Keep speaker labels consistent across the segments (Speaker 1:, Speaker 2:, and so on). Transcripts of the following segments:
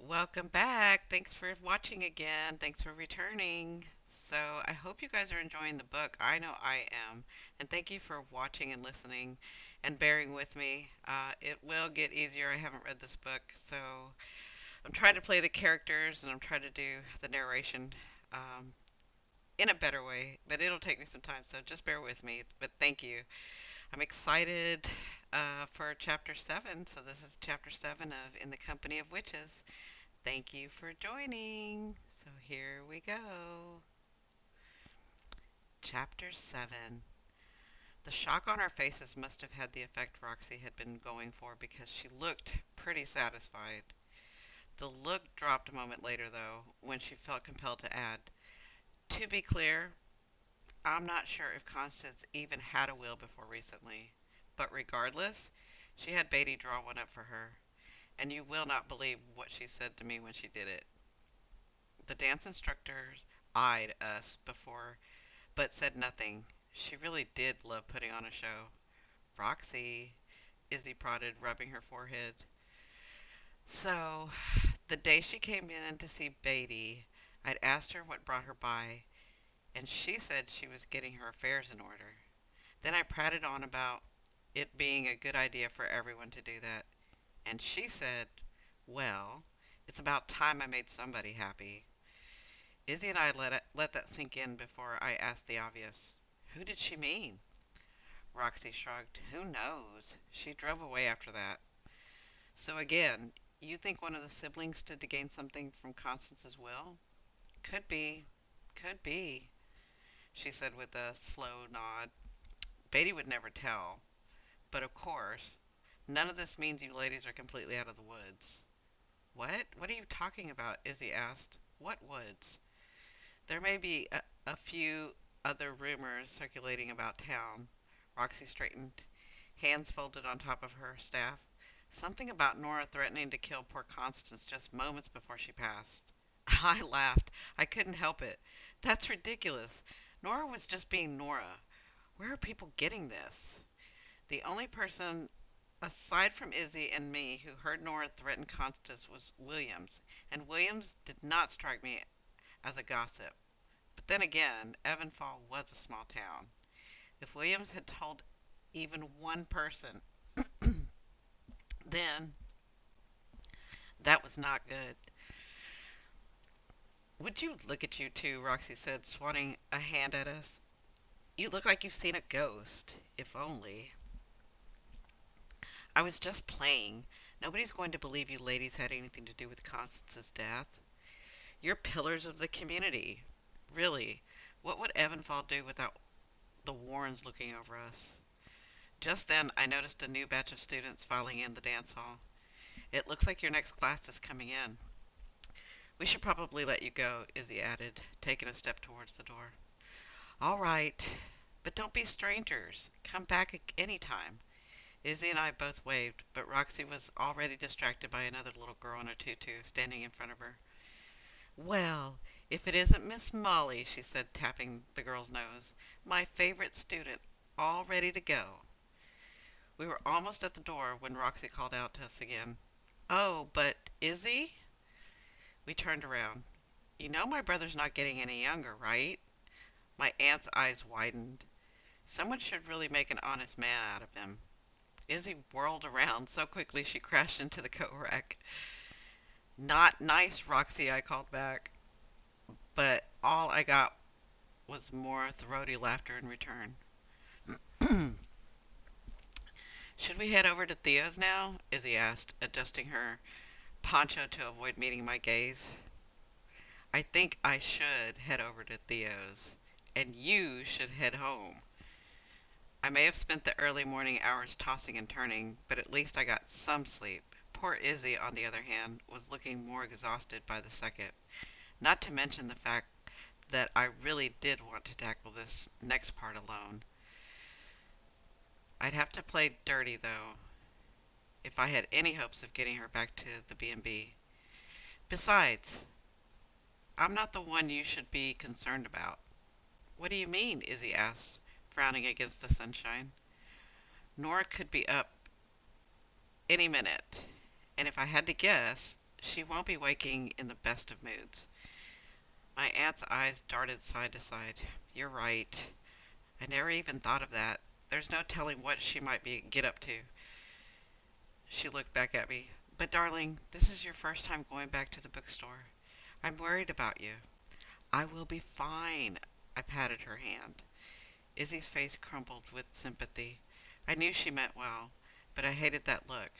Speaker 1: Welcome back. Thanks for watching again. Thanks for returning. So, I hope you guys are enjoying the book. I know I am. And thank you for watching and listening and bearing with me. It will get easier. I haven't read this book, so I'm trying to play the characters and I'm trying to do the narration um, in a better way, but it'll take me some time, so just bear with me. But thank you. I'm excited for chapter 7. So, this is chapter 7 of In the Company of Witches. Thank you for joining. So here we go. Chapter 7. The shock on our faces must have had the effect Roxy had been going for because she looked pretty satisfied. The look dropped a moment later, though, when she felt compelled to add, "To be clear, I'm not sure if Constance even had a will before recently. But regardless, she had Beatty draw one up for her, and you will not believe what she said to me when she did it." The dance instructors eyed us before but said nothing. She really did love putting on a show. "Roxy," Izzy prodded, rubbing her forehead. "So, the day she came in to see Beatty, I'd asked her what brought her by, and she said she was getting her affairs in order. Then I prated on about it being a good idea for everyone to do that, and she said, well, it's about time I made somebody happy." Izzy and I let that sink in before I asked the obvious. "Who did she mean?" Roxy shrugged. "Who knows? She drove away after that." "So again, you think one of the siblings stood to gain something from Constance's will?" "Could be. Could be," she said with a slow nod. "Beatty would never tell. But of course, none of this means you ladies are completely out of the woods." "What? What are you talking about?" Izzy asked. "What woods?" "There may be a few other rumors circulating about town." Roxy straightened, hands folded on top of her staff. "Something about Nora threatening to kill poor Constance just moments before she passed." I laughed. I couldn't help it. "That's ridiculous. Nora was just being Nora. Where are people getting this?" The only person aside from Izzy and me who heard Nora threaten Constance was Williams, and Williams did not strike me as a gossip. But then again, Evanfall was a small town. If Williams had told even one person, then that was not good. "Would you look at you two," Roxy said, swatting a hand at us. "You look like you've seen a ghost. If only." "I was just playing. Nobody's going to believe you ladies had anything to do with Constance's death. You're pillars of the community. Really, what would Evanfall do without the Warrens looking over us?" Just then I noticed a new batch of students filing in the dance hall. "It looks like your next class is coming in." "We should probably let you go," Izzy added, taking a step towards the door. "All right, but don't be strangers. Come back any time." Izzy and I both waved, but Roxy was already distracted by another little girl in a tutu standing in front of her. "Well, if it isn't Miss Molly," she said, tapping the girl's nose. "My favorite student, all ready to go." We were almost at the door when Roxy called out to us again. "Oh, but Izzy?" We turned around. "You know my brother's not getting any younger, right?" My aunt's eyes widened. Someone should really make an honest man out of him. Izzy whirled around so quickly she crashed into the coat rack. "Not nice, Roxy," I called back. But all I got was more throaty laughter in return. "Should we head over to Theo's now?" Izzy asked, adjusting her poncho to avoid meeting my gaze. "I think I should head over to Theo's. And you should head home." I may have spent the early morning hours tossing and turning, but at least I got some sleep. Poor Izzy, on the other hand, was looking more exhausted by the second. Not to mention the fact that I really did want to tackle this next part alone. I'd have to play dirty, though, if I had any hopes of getting her back to the B&B. Besides, I'm not the one you should be concerned about." "What do you mean?" Izzy asked, frowning against the sunshine. "Nora could be up any minute, and if I had to guess, She won't be waking in the best of moods. My aunt's eyes darted side to side. You're right. I never even thought of that. There's no telling what she might get up to. She looked back at me. But darling, this is your first time going back to the bookstore. I'm worried about you. I will be fine. I patted her hand. Izzy's face crumpled with sympathy. I knew she meant well, but I hated that look.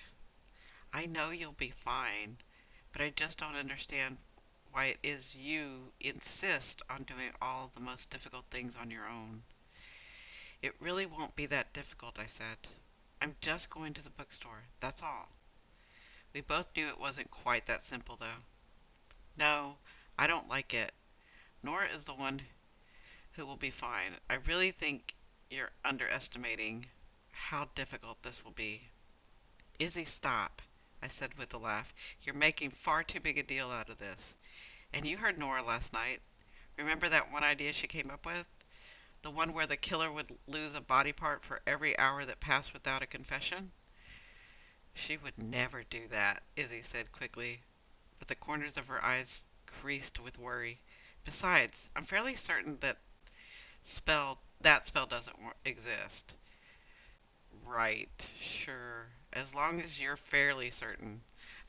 Speaker 1: I know you'll be fine, but I just don't understand why it is you insist on doing all the most difficult things on your own. It really won't be that difficult, I said. I'm just going to the bookstore, that's all. We both knew it wasn't quite that simple, though. No, I don't like it. Nora is the one who will be fine. I really think you're underestimating how difficult this will be. Izzy, stop, I said with a laugh. You're making far too big a deal out of this. And you heard Nora last night. Remember that one idea she came up with? The one where the killer would lose a body part for every hour that passed without a confession? She would never do that, Izzy said quickly, but the corners of her eyes creased with worry. Besides, I'm fairly certain that spell doesn't exist. Right, sure, as long as you're fairly certain.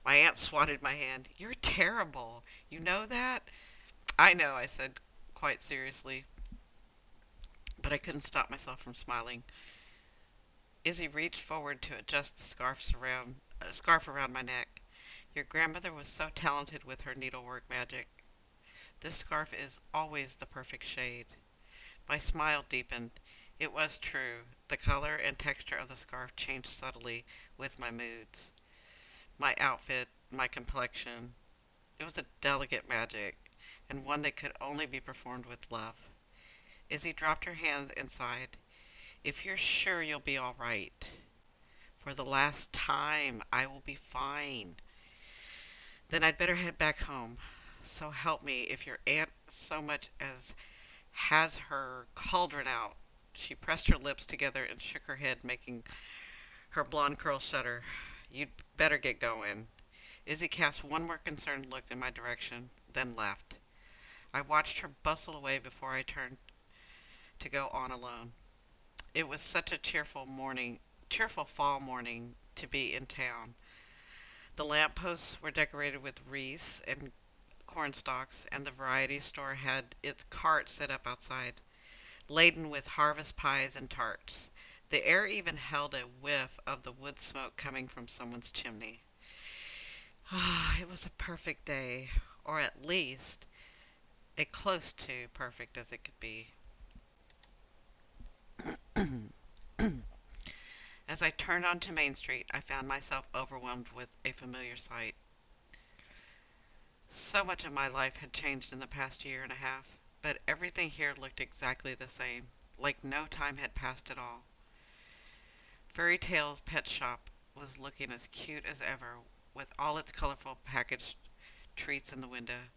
Speaker 1: My aunt swatted my hand. You're terrible. You know that? I know, I said quite seriously, but I couldn't stop myself from smiling. Izzy reached forward to adjust the scarf around my neck. Your grandmother was so talented with her needlework magic. This scarf is always the perfect shade. My smile deepened. It was true. The color and texture of the scarf changed subtly with my moods, my outfit, my complexion. It was a delicate magic, and one that could only be performed with love. Izzy dropped her hand and sighed. If you're sure you'll be all right. For the last time, I will be fine. Then I'd better head back home. So help me if your aunt so much as has her cauldron out. She pressed her lips together and shook her head, making her blonde curls shudder. You'd better get going. Izzy cast one more concerned look in my direction, then left. I watched her bustle away before I turned to go on alone. It was such a cheerful fall morning to be in town. The lamp posts were decorated with wreaths and cornstalks, and the variety store had its cart set up outside, laden with harvest pies and tarts. The air even held a whiff of the wood smoke coming from someone's chimney. Ah, it was a perfect day, or at least as close to perfect as it could be. As I turned onto Main Street, I found myself overwhelmed with a familiar sight. So much of my life had changed in the past year and a half, but everything here looked exactly the same, like no time had passed at all. Fairy Tale's pet shop was looking as cute as ever, with all its colorful packaged treats in the window.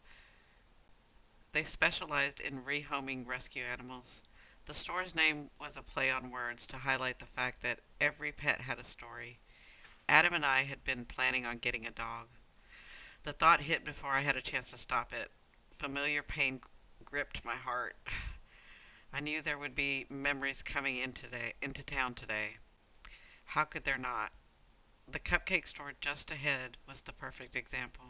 Speaker 1: They specialized in rehoming rescue animals. The store's name was a play on words to highlight the fact that every pet had a story. Adam and I had been planning on getting a dog. The thought hit before I had a chance to stop it. Familiar pain gripped my heart. I knew there would be memories coming into town today. How could there not? The cupcake store just ahead was the perfect example.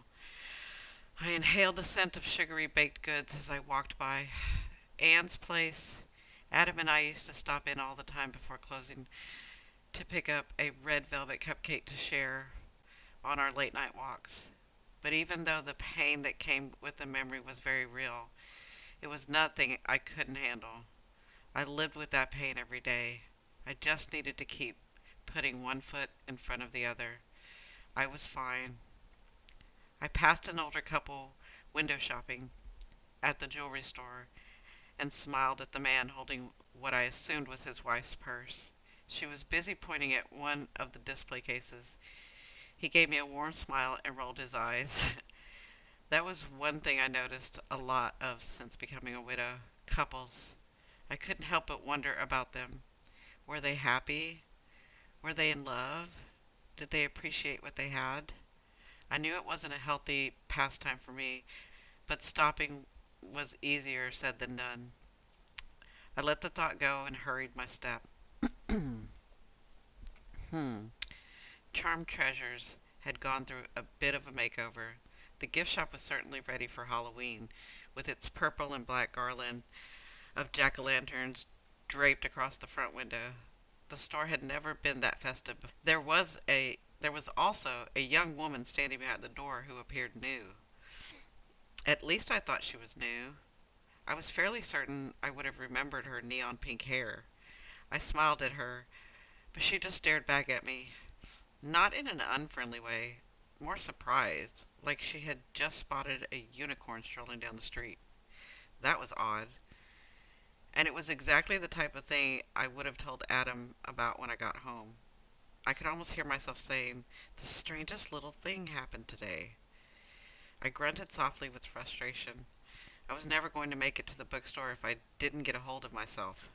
Speaker 1: I inhaled the scent of sugary baked goods as I walked by. Anne's place. Adam and I used to stop in all the time before closing to pick up a red velvet cupcake to share on our late night walks. But even though the pain that came with the memory was very real, it was nothing I couldn't handle. I lived with that pain every day. I just needed to keep putting one foot in front of the other. I was fine. I passed an older couple window shopping at the jewelry store and smiled at the man holding what I assumed was his wife's purse. She was busy pointing at one of the display cases. He gave me a warm smile and rolled his eyes. That was one thing I noticed a lot of since becoming a widow. Couples. I couldn't help but wonder about them. Were they happy? Were they in love? Did they appreciate what they had? I knew it wasn't a healthy pastime for me, but stopping was easier said than done. I let the thought go and hurried my step. Hmm. Charmed Treasures had gone through a bit of a makeover. The gift shop was certainly ready for Halloween, with its purple and black garland of jack-o'-lanterns draped across the front window. The store had never been that festive before. There was also a young woman standing behind the door who appeared new. At least I thought she was new. I was fairly certain I would have remembered her neon pink hair. I smiled at her, but she just stared back at me, not in an unfriendly way, more surprised, like she had just spotted a unicorn strolling down the street. That was odd, and it was exactly the type of thing I would have told Adam about when I got home. I could almost hear myself saying, "The strangest little thing happened today." I grunted softly with frustration. I was never going to make it to the bookstore if I didn't get a hold of myself.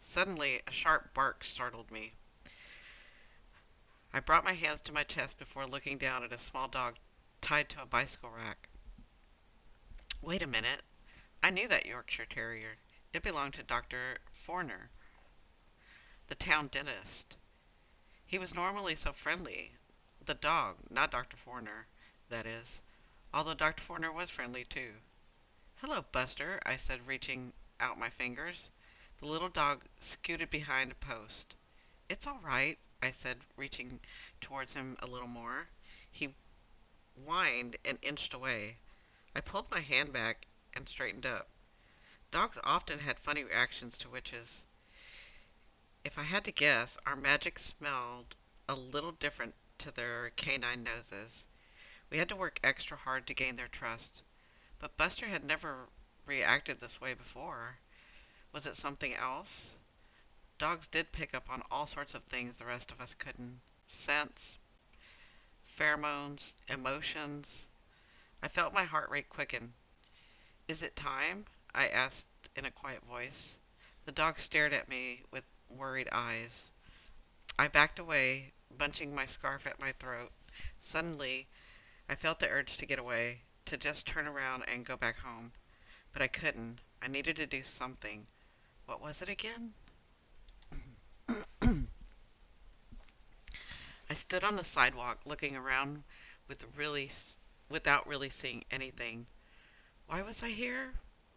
Speaker 1: Suddenly, a sharp bark startled me. I brought my hands to my chest before looking down at a small dog tied to a bicycle rack. Wait a minute. I knew that Yorkshire Terrier. It belonged to Dr. Forner, the town dentist. He was normally so friendly. The dog, not Dr. Forner, that is. Although Dr. Forner was friendly too. "Hello, Buster," I said, reaching out my fingers. The little dog scooted behind a post. "It's all right," I said, reaching towards him a little more. He whined and inched away. I pulled my hand back and straightened up. Dogs often had funny reactions to witches. If I had to guess, our magic smelled a little different to their canine noses. We had to work extra hard to gain their trust. But Buster had never reacted this way before. Was it something else? Dogs did pick up on all sorts of things the rest of us couldn't. Scents, pheromones, emotions. I felt my heart rate quicken. "Is it time?" I asked in a quiet voice. The dog stared at me with worried eyes. I backed away, bunching my scarf at my throat. Suddenly, I felt the urge to get away, to just turn around and go back home. But I couldn't. I needed to do something. What was it again? I stood on the sidewalk looking around with really without really seeing anything. Why was I here?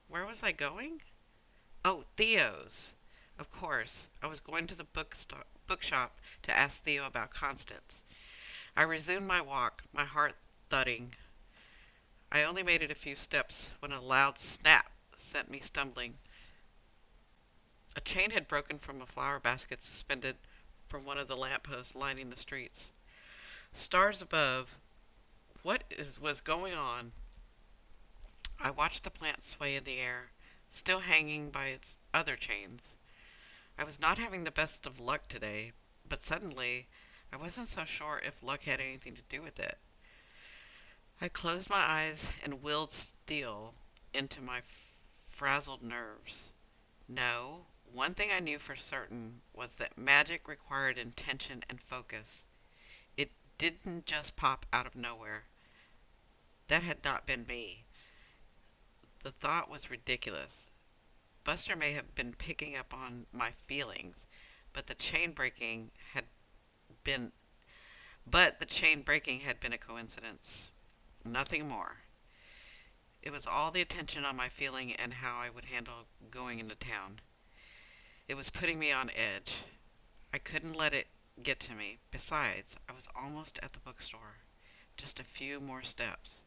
Speaker 1: Where was I going? Oh, Theo's. Of course, I was going to the bookshop to ask Theo about Constance. I resumed my walk, my heart thudding. I only made it a few steps when a loud snap sent me stumbling. A chain had broken from a flower basket suspended from one of the lampposts lining the streets. Stars above, was going on? I watched the plant sway in the air, still hanging by its other chains. I was not having the best of luck today, but suddenly I wasn't so sure if luck had anything to do with it. I closed my eyes and willed steel into my frazzled nerves. No, one thing I knew for certain was that magic required intention and focus. It didn't just pop out of nowhere. That had not been me. The thought was ridiculous. Buster may have been picking up on my feelings, but the chain breaking had been the chain breaking had been a coincidence. Nothing more. It was all the attention on my feeling and how I would handle going into town. It was putting me on edge. I couldn't let it get to me. Besides, I was almost at the bookstore. Just a few more steps.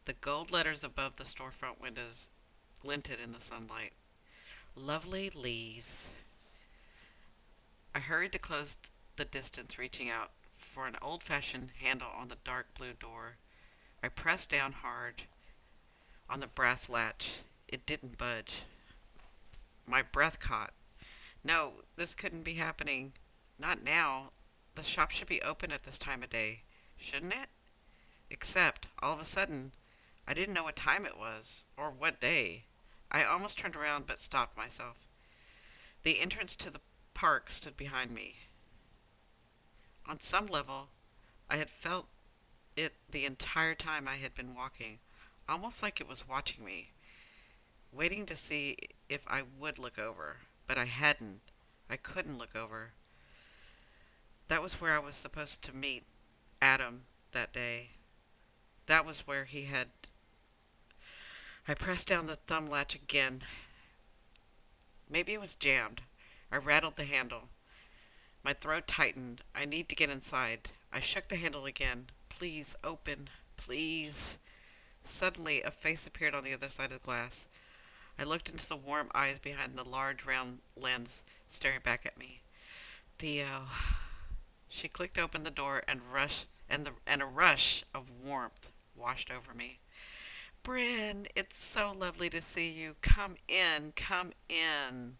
Speaker 1: The gold letters above the storefront windows glinted in the sunlight. Lovely leaves. I hurried to close the distance, reaching out for an old-fashioned handle on the dark blue door. I pressed down hard on the brass latch. It didn't budge. My breath caught. No, this couldn't be happening. Not now. The shop should be open at this time of day, shouldn't it? Except, all of a sudden, I didn't know what time it was, or what day. I almost turned around but stopped myself. The entrance to the park stood behind me. On some level, I had felt it the entire time I had been walking, almost like it was watching me, waiting to see if I would look over. But I hadn't. I couldn't look over. That was where I was supposed to meet Adam that day. That was where he had. I pressed down the thumb latch again. Maybe it was jammed. I rattled the handle. My throat tightened. I need to get inside. I shook the handle again. Please open. Please. Suddenly, a face appeared on the other side of the glass. I looked into the warm eyes behind the large round lens, staring back at me. Theo. She clicked open the door and a rush of warmth washed over me. Bryn, it's so lovely to see you. Come in, come in.